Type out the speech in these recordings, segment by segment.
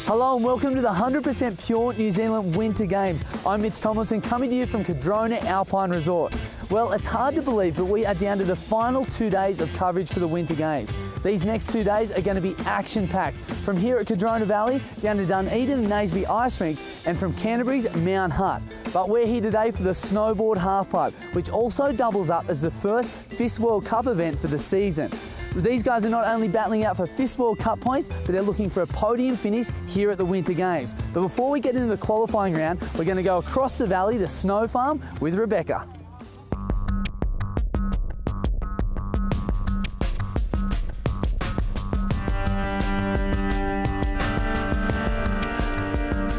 Hello and welcome to the 100% pure New Zealand Winter Games. I'm Mitch Tomlinson, coming to you from Cadrona Alpine Resort. Well, it's hard to believe, but we are down to the final 2 days of coverage for the Winter Games. These next 2 days are going to be action-packed, from here at Cadrona Valley down to Dunedin and Naseby Ice Rinks, and from Canterbury's Mount Hutt. But we're here today for the Snowboard Halfpipe, which also doubles up as the first FIS World Cup event for the season. These guys are not only battling out for FIS World Cup points, but they're looking for a podium finish here at the Winter Games. But before we get into the qualifying round, we're going to go across the valley to Snow Farm with Rebecca.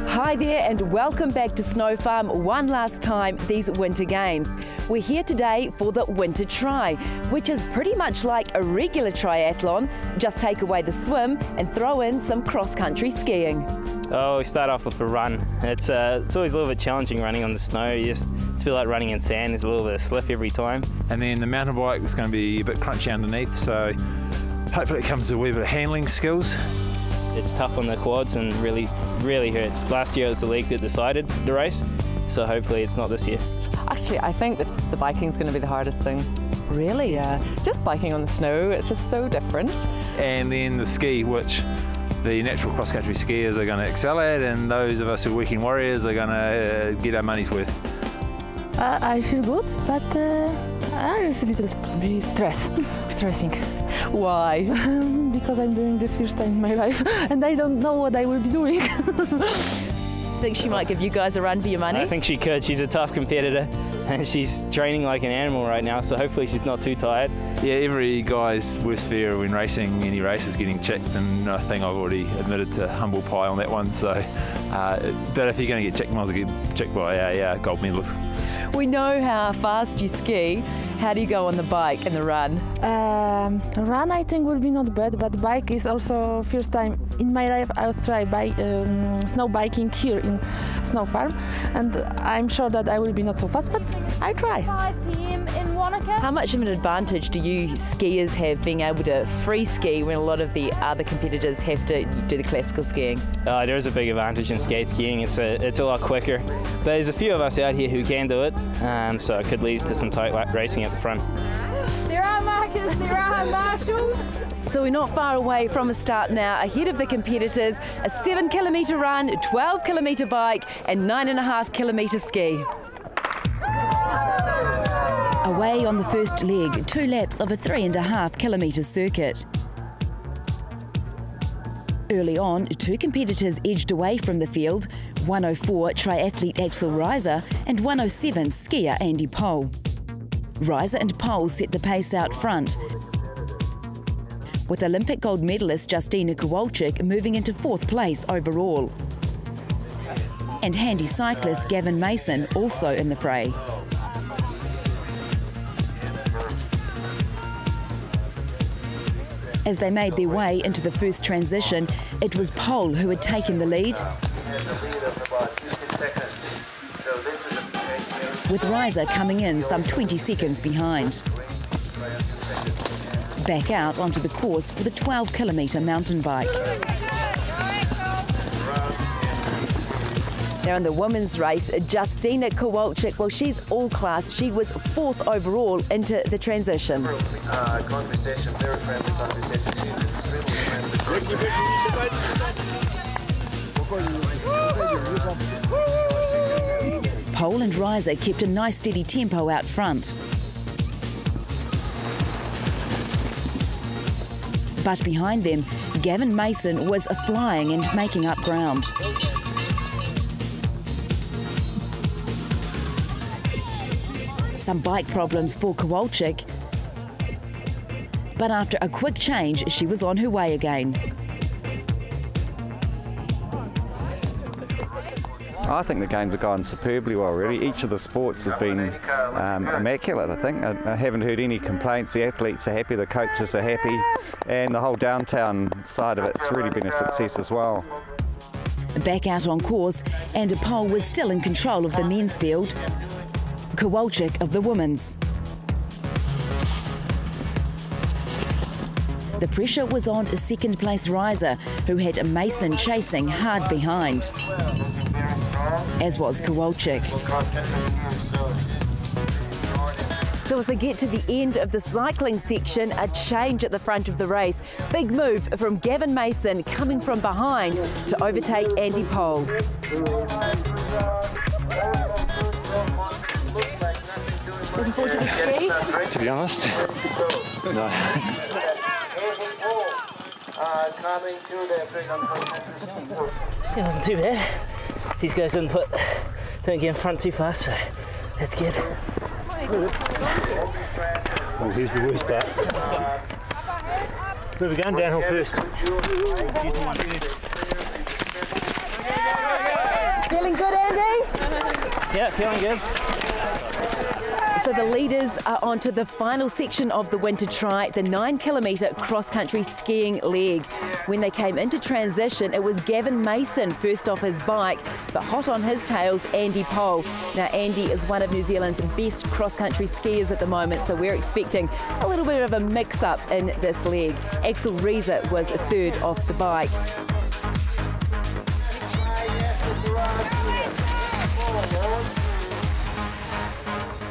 Hi there and welcome back to Snow Farm one last time these Winter Games. We're here today for the Winter Tri, which is pretty much like a regular triathlon, just take away the swim and throw in some cross-country skiing. Oh, we start off with a run. It's always a little bit challenging running on the snow. It's a bit like running in sand, there's a little bit of slip every time. And then the mountain bike was going to be a bit crunchy underneath, so hopefully it comes with a wee bit of handling skills. It's tough on the quads and really hurts. Last year it was the leg that decided the race, so hopefully it's not this year. Actually, I think that the biking's going to be the hardest thing. Really? Yeah. Just biking on the snow, it's just so different. And then the ski, which the natural cross-country skiers are going to excel at, and those of us who are weekend warriors are going to get our money's worth. I feel good, but it's a little bit stressing. Why? Because I'm doing this first time in my life and I don't know what I will be doing. Think she might give you guys a run for your money? I think she could. She's a tough competitor and she's training like an animal right now, so hopefully she's not too tired. Yeah, every guy's worst fear when racing any race is getting checked, and I think I've already admitted to humble pie on that one, so but if you're going to get checked, might as well get checked by our gold medalists. We know how fast you ski. How do you go on the bike and the run? Run I think will be not bad, but bike is also first time in my life I was try snow biking here in Snow Farm, and I'm sure that I will be not so fast, but I try. 5 p.m. in Wanaka. How much of an advantage do you skiers have being able to free ski when a lot of the other competitors have to do the classical skiing? There is a big advantage in skate skiing. It's a lot quicker. But there's a few of us out here who can do it, so it could lead to some tight racing at the front. There are markers, there are marshals. So we're not far away from a start now. Ahead of the competitors, a 7-kilometre run, 12-kilometre bike and 9.5-kilometre ski. Away on the first leg, 2 laps of a 3.5-kilometre circuit. Early on, 2 competitors edged away from the field, 104 triathlete Axel Reiser and 107 skier Andy Pohl. Reiser and Pohl set the pace out front, with Olympic gold medalist Justina Kowalczyk moving into 4th place overall. And handy cyclist Gavin Mason also in the fray. As they made their way into the first transition, it was Pohl who had taken the lead, with Reiser coming in some 20 seconds behind. Back out onto the course for the 12-kilometre mountain bike. Now in the women's race, Justina Kowalczyk, well, she's all class. She was 4th overall into the transition. Pohl and Reiser kept a nice steady tempo out front. But behind them, Gavin Mason was flying and making up ground. Some bike problems for Kowalczyk, but after a quick change, she was on her way again. I think the games have gone superbly well, really. Each of the sports has been immaculate, I think. I haven't heard any complaints. The athletes are happy, the coaches are happy, and the whole downtown side of it's really been a success as well. Back out on course, and Pohl was still in control of the men's field. Kowalczyk of the women's. The pressure was on second place riser, who had Mason chasing hard behind, as was Kowalczyk. So as they get to the end of the cycling section, a change at the front of the race. Big move from Gavin Mason coming from behind to overtake Andy Pole. Looking forward to the ski? To be honest, no. It wasn't too bad. These guys don't get in front too fast, so that's good. Oh, here's the worst part. Where are we going? Downhill first. Feeling good, Andy? Yeah, feeling good. So the leaders are onto the final section of the winter tri, the 9-kilometre cross-country skiing leg. When they came into transition, it was Gavin Mason first off his bike, but hot on his tails, Andy Pole. Now, Andy is one of New Zealand's best cross-country skiers at the moment, so we're expecting a little bit of a mix-up in this leg. Axel Riese was third off the bike.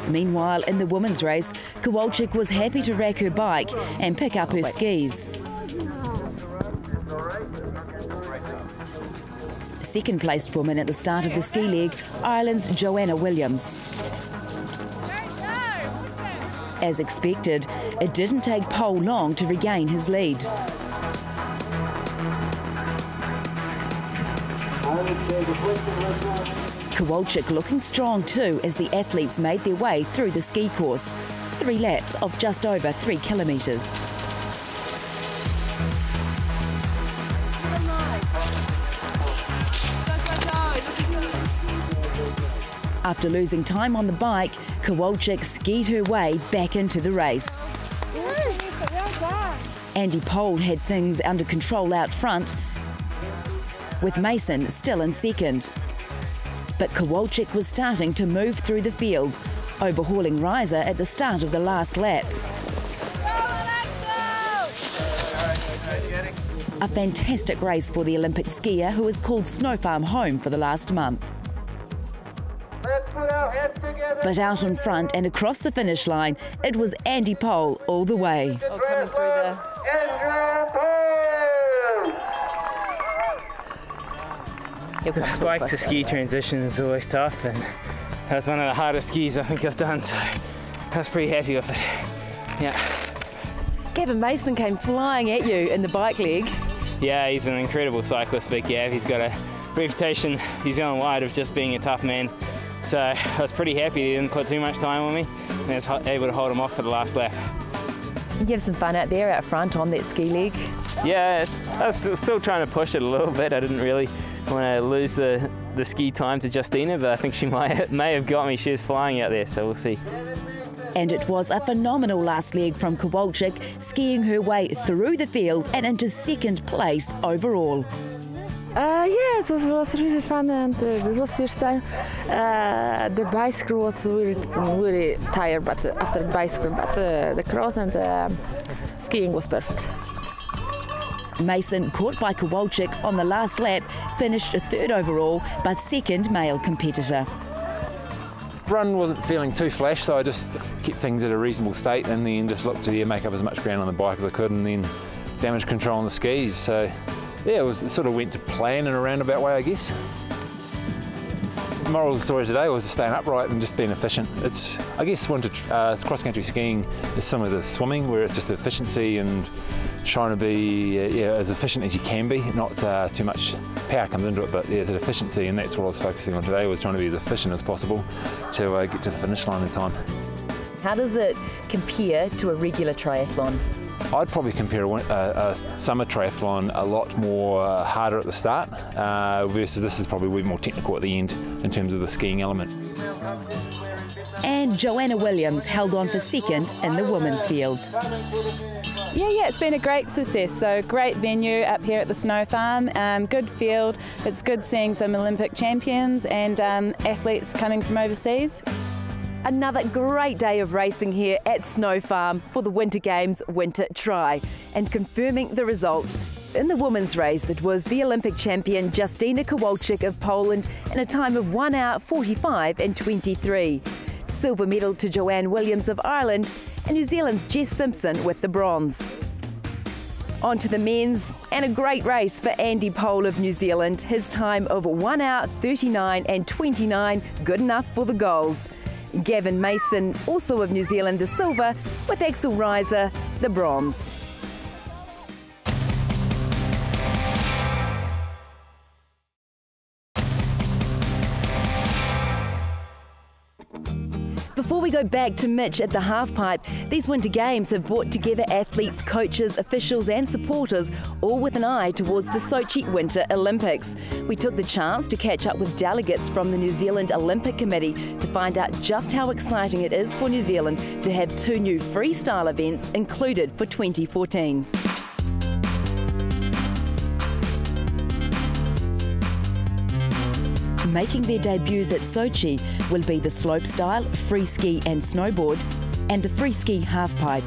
Meanwhile, in the women's race, Kowalczyk was happy to rack her bike and pick up her skis. Second-placed woman at the start of the ski leg, Ireland's Joanna Williams. As expected, it didn't take Pole long to regain his lead. Kowalczyk looking strong too as the athletes made their way through the ski course. 3 laps of just over 3 kilometres. After losing time on the bike, Kowalczyk skied her way back into the race. Andy Pole had things under control out front, with Mason still in second. But Kowalczyk was starting to move through the field, overhauling Riese at the start of the last lap. A fantastic race for the Olympic skier who has called Snow Farm home for the last month. But out in front and across the finish line, it was Andy Pole all the way. Oh, coming through there. Bike to ski transition is always tough, and that was one of the hardest skis I think I've done, so I was pretty happy with it. Yeah. Gavin Mason came flying at you in the bike leg. Yeah, he's an incredible cyclist, Big Gav. He's got a reputation New Zealand wide of just being a tough man. So I was pretty happy he didn't put too much time on me, and I was able to hold him off for the last lap. You have some fun out there out front on that ski leg? Yeah, I was still trying to push it a little bit. I didn't really want to lose the ski time to Justina, but I think she may have got me. She was flying out there, so we'll see. And it was a phenomenal last leg from Kowalczyk, skiing her way through the field and into second place overall. Yes, it was really fun, and this was first time. The bicycle was really tired, but after bicycle, but the cross and skiing was perfect. Mason, caught by Kowalczyk on the last lap, finished third overall, but second male competitor. Run wasn't feeling too flash, so I just kept things at a reasonable state and then just looked to make up as much ground on the bike as I could, and then damage control on the skis. So yeah, it sort of went to plan in a roundabout way, I guess. The moral of the story today was staying upright and just being efficient. I guess cross-country skiing is similar to swimming, where it's just efficiency and trying to be as efficient as you can be, not too much power comes into it, but there's an efficiency, and that's what I was focusing on today, was trying to be as efficient as possible to get to the finish line in time. How does it compare to a regular triathlon? I'd probably compare a summer triathlon a lot more harder at the start versus this is probably way more technical at the end in terms of the skiing element. And Joanna Williams held on for second in the women's field. Yeah, it's been a great success. So great venue up here at the Snow Farm, good field. It's good seeing some Olympic champions and athletes coming from overseas. Another great day of racing here at Snow Farm for the Winter Games Winter Tri. And confirming the results, in the women's race it was the Olympic champion Justyna Kowalczyk of Poland in a time of 1 hour 45 and 23. Silver medal to Joanne Williams of Ireland and New Zealand's Jess Simpson with the bronze. On to the men's, and a great race for Andy Pole of New Zealand. His time of 1 hour 39 and 29, good enough for the golds. Gavin Mason, also of New Zealand, the silver, with Axel Reiser, the bronze. Before we go back to Mitch at the Halfpipe, these Winter Games have brought together athletes, coaches, officials and supporters, all with an eye towards the Sochi Winter Olympics. We took the chance to catch up with delegates from the New Zealand Olympic Committee to find out just how exciting it is for New Zealand to have 2 new freestyle events included for 2014. Making their debuts at Sochi will be the slopestyle, free ski and snowboard, and the free ski halfpipe.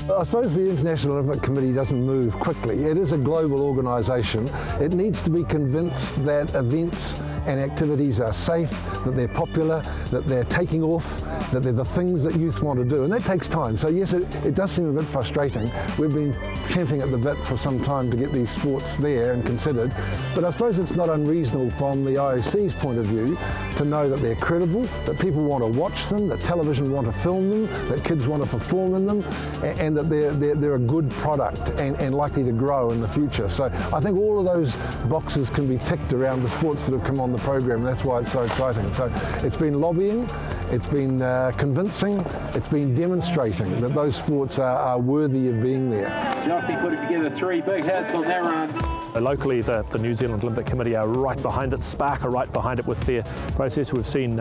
I suppose the International Olympic Committee doesn't move quickly. It is a global organisation. It needs to be convinced that events and activities are safe, that they're popular, that they're taking off, that they're the things that youth want to do, and that takes time. So yes, it does seem a bit frustrating. We've been champing at the bit for some time to get these sports there and considered, but I suppose it's not unreasonable from the IOC's point of view to know that they're credible, that people want to watch them, that television want to film them, that kids want to perform in them, and that they're a good product and likely to grow in the future. So I think all of those boxes can be ticked around the sports that have come on the program, and that's why it's so exciting. So it's been lobbying, it's been convincing, it's been demonstrating that those sports are worthy of being there. Jossie putting together 3 big hits on that run. Locally, the New Zealand Olympic Committee are right behind it. Spark are right behind it with their process. We've seen,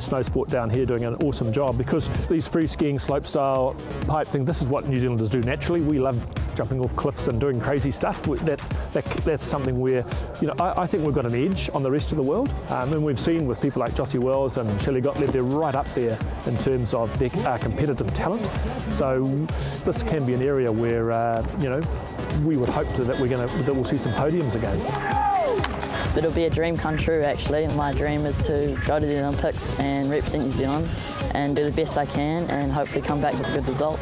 Snow Sport down here doing an awesome job, because these free skiing, slopestyle, pipe thing, this is what New Zealanders do naturally. We love jumping off cliffs and doing crazy stuff. That's something where, I think we've got an edge on the rest of the world. And we've seen with people like Jossie Wells and Shelley Gottlieb, they're right up there in terms of their competitive talent. So this can be an area where, we would hope that we'll see some podiums again. It'll be a dream come true, actually. My dream is to go to the Olympics and represent New Zealand and do the best I can and hopefully come back with a good result.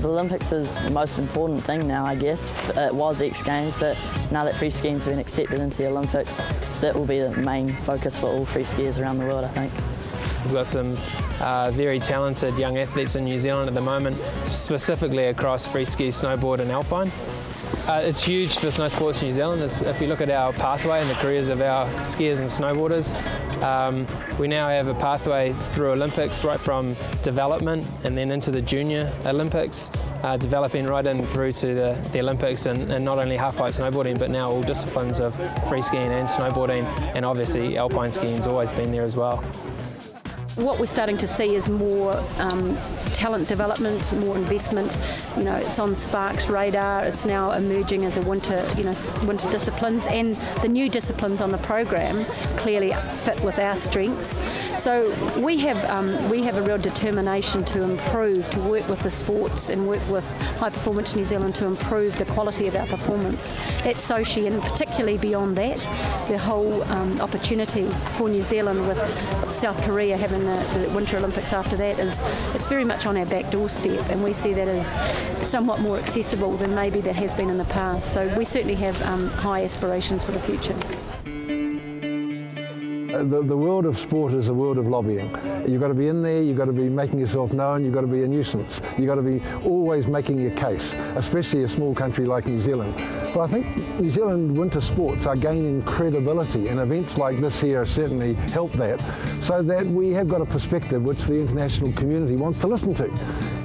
The Olympics is the most important thing now, I guess. It was X Games, but now that free skiing's been accepted into the Olympics, that will be the main focus for all free skiers around the world, I think. We've got some very talented young athletes in New Zealand at the moment, specifically across free ski, snowboard and alpine. It's huge for snow sports in New Zealand. If you look at our pathway and the careers of our skiers and snowboarders, we now have a pathway through Olympics right from development and then into the junior Olympics, developing right in through to the Olympics, and not only halfpipe snowboarding but now all disciplines of free skiing and snowboarding, and obviously alpine skiing's always been there as well. What we're starting to see is more talent development, more investment. It's on Spark's radar. It's now emerging as a winter disciplines, and the new disciplines on the program clearly fit with our strengths. So we have a real determination to improve, to work with the sports and work with High Performance New Zealand to improve the quality of our performance at Sochi, and particularly beyond that, the whole opportunity for New Zealand with South Korea having the Winter Olympics after that it's very much on our back doorstep, and we see that as somewhat more accessible than maybe that has been in the past. So we certainly have high aspirations for the future. The world of sport is a world of lobbying. You've got to be in there, you've got to be making yourself known, you've got to be a nuisance. You've got to be always making your case, especially a small country like New Zealand. But I think New Zealand winter sports are gaining credibility, and events like this here certainly help that, so that we have got a perspective which the international community wants to listen to.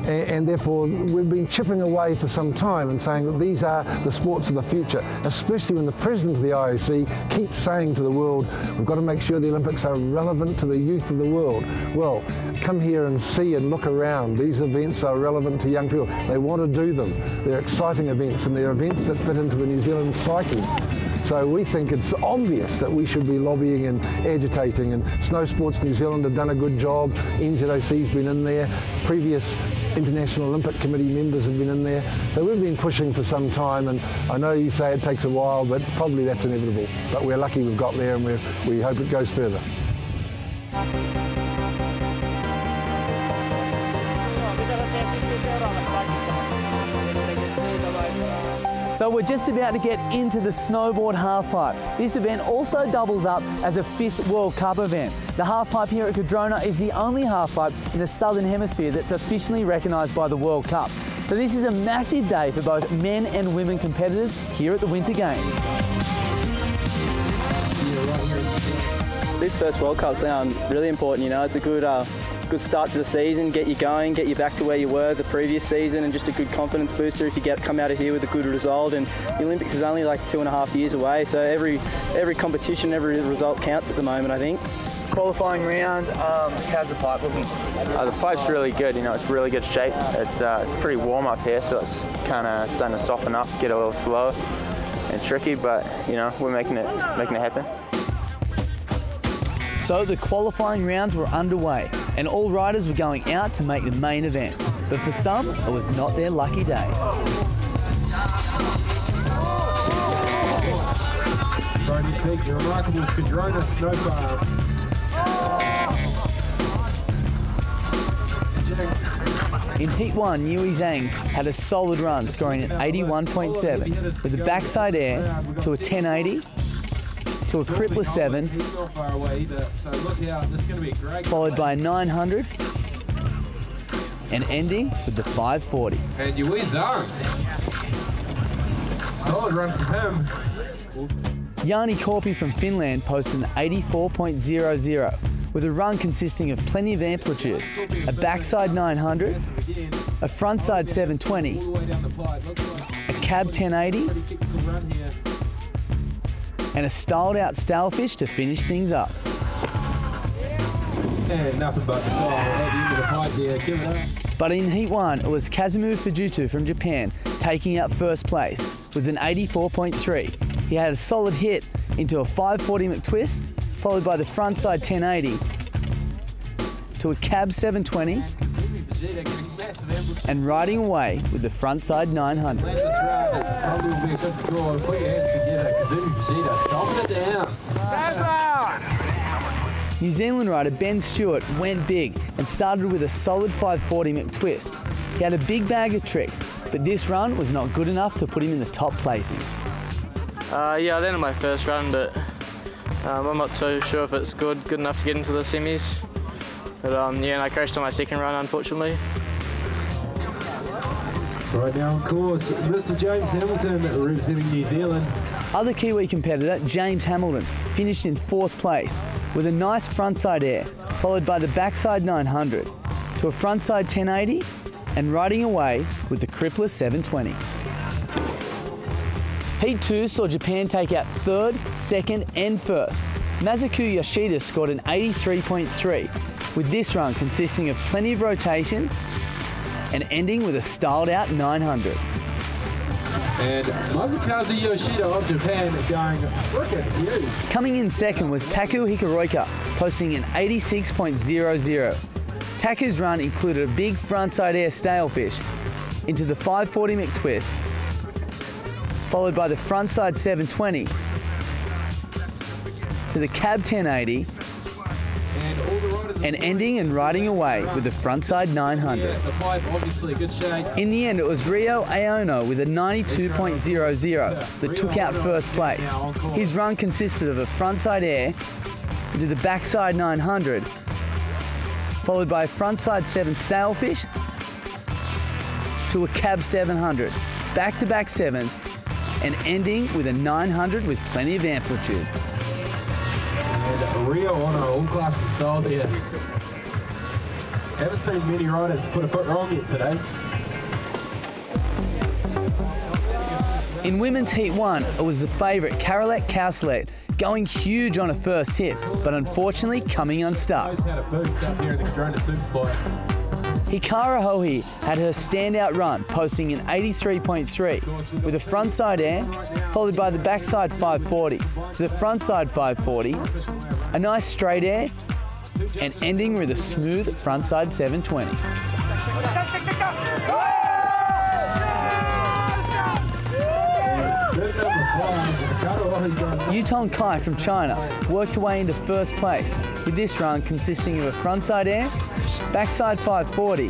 And therefore we've been chipping away for some time and saying that these are the sports of the future, especially when the president of the IOC keeps saying to the world, we've got to make sure the Olympics are relevant to the youth of the world. Well, come here and see and look around. These events are relevant to young people. They want to do them. They're exciting events, and they're events that fit into the New Zealand psyche. So we think it's obvious that we should be lobbying and agitating, and Snow Sports New Zealand have done a good job. NZOC's been in there, previous International Olympic Committee members have been in there. So we've been pushing for some time, and I know you say it takes a while, but probably that's inevitable. But we're lucky we've got there, and we hope it goes further. So we're just about to get into the snowboard halfpipe. This event also doubles up as a FIS World Cup event. The halfpipe here at Cadrona is the only halfpipe in the Southern Hemisphere that's officially recognised by the World Cup. So this is a massive day for both men and women competitors here at the Winter Games. This first World Cup's really important, you know, it's a good start to the season, get you going, get you back to where you were the previous season, and just a good confidence booster if you come out of here with a good result. And the Olympics is only like 2.5 years away, so every competition, every result counts at the moment, I think. Qualifying round, how's the pipe looking? The pipe's really good, you know, it's really good shape. It's pretty warm up here, so it's kind of starting to soften up, get a little slow and tricky, but you know, we're making it happen. So the qualifying rounds were underway and all riders were going out to make the main event. But for some, it was not their lucky day. The remarkable Cadrona Snow Farm. In Heat 1, Yui Zhang had a solid run, scoring an 81.7 with a backside air to a 1080, to a crippler 7, followed by a 900, and ending with the 540. And Yui Zhang. Solid run from him. Jani Korpi from Finland posted an 84.00 with a run consisting of plenty of amplitude, a backside 900, a frontside 720, a cab 1080, and a styled out stalefish to finish things up. And nothing but style at the end of the pipe there. Give it up. But in Heat 1, it was Kazumu Fujita from Japan taking out first place with an 84.3. He had a solid hit into a 540 McTwist, followed by the frontside 1080 to a cab 720, and riding away with the frontside 900. New Zealand rider Ben Stewart went big and started with a solid 540 McTwist. He had a big bag of tricks, but this run was not good enough to put him in the top placings. Yeah, I landed my first run, but I'm not too sure if it's good enough to get into the semis. But yeah, and I crashed on my second run, unfortunately. Right now on course, Mr. James Hamilton representing New Zealand. Other Kiwi competitor, James Hamilton, finished in 4th place with a nice frontside air, followed by the backside 900 to a frontside 1080 and riding away with the crippler 720. Heat 2 saw Japan take out 3rd, 2nd and 1st. Masaku Yoshida scored an 83.3, with this run consisting of plenty of rotation and ending with a styled out 900. And Masakazu Yoshida of Japan going freaking huge. Coming in second was Taku Hikaroika, posting an 86.00. Taku's run included a big frontside air stalefish into the 540 McTwist, followed by the frontside 720 to the cab 1080 and ending and riding away with the frontside 900. In the end, it was Ryo Aono with a 92.00 that took out first place. His run consisted of a frontside air into the backside 900, followed by a frontside 7 stalefish to a cab 700, back-to-back 7s, and ending with a 900 with plenty of amplitude. And Rio on an all-class style there. Haven't seen many riders put a foot wrong yet today. In women's Heat 1, it was the favourite Caroline Kauslet going huge on a first hit, but unfortunately coming unstuck. Hikara Hohi had her standout run, posting an 83.3 with a frontside air, followed by the backside 540 to the frontside 540, a nice straight air, and ending with a smooth frontside 720. Yutong Kai from China worked her way into first place, with this run consisting of a frontside air, backside 540,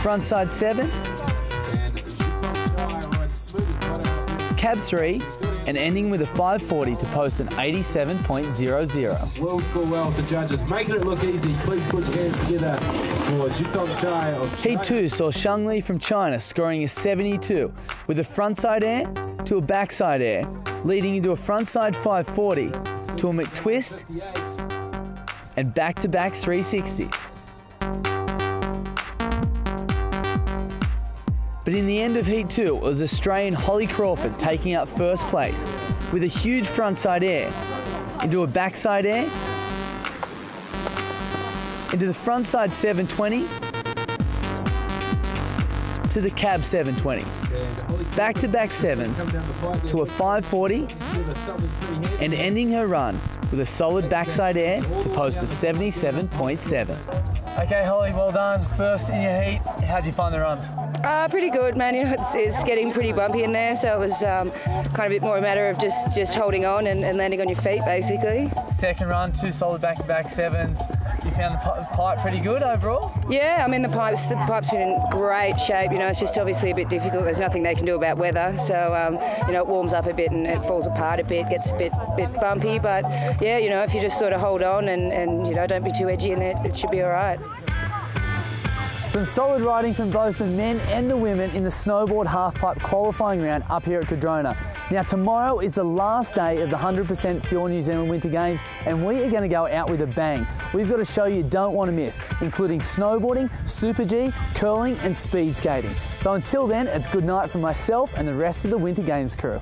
frontside 7, cab 3, and ending with a 540 to post an 87.00. Will score well to judges, making it look easy. Please put your hands together for Yutong Kai of China. Heat 2 saw Shang Li from China scoring a 72 with a frontside air to a backside air, leading into a frontside 540 to a McTwist and back-to-back 360s. But in the end of Heat 2, it was Australian Holly Crawford taking up first place with a huge frontside air into a backside air, into the frontside 720, to the cab 720. Back-to-back sevens to a 540 and ending her run with a solid backside air to post a 77.7. Okay, Holly, well done. First in your heat. How'd you find the runs? Pretty good, man. You know, it's getting pretty bumpy in there, so it was kind of a bit more a matter of just holding on and landing on your feet, basically. Second run, 2 solid back-to-back sevens. You found the pipe pretty good overall? Yeah, I mean the pipe's been in great shape. You know, it's just obviously a bit difficult. There's nothing they can do about weather, so you know, it warms up a bit and it falls apart a bit, gets a bit bumpy. But yeah, you know, if you just sort of hold on and you know, don't be too edgy in there, it should be all right. Some solid riding from both the men and the women in the snowboard halfpipe qualifying round up here at Cardrona. Now tomorrow is the last day of the 100% pure New Zealand Winter Games, and we are going to go out with a bang. We've got a show you don't want to miss, including snowboarding, Super G, curling and speed skating. So until then, it's good night from myself and the rest of the Winter Games crew.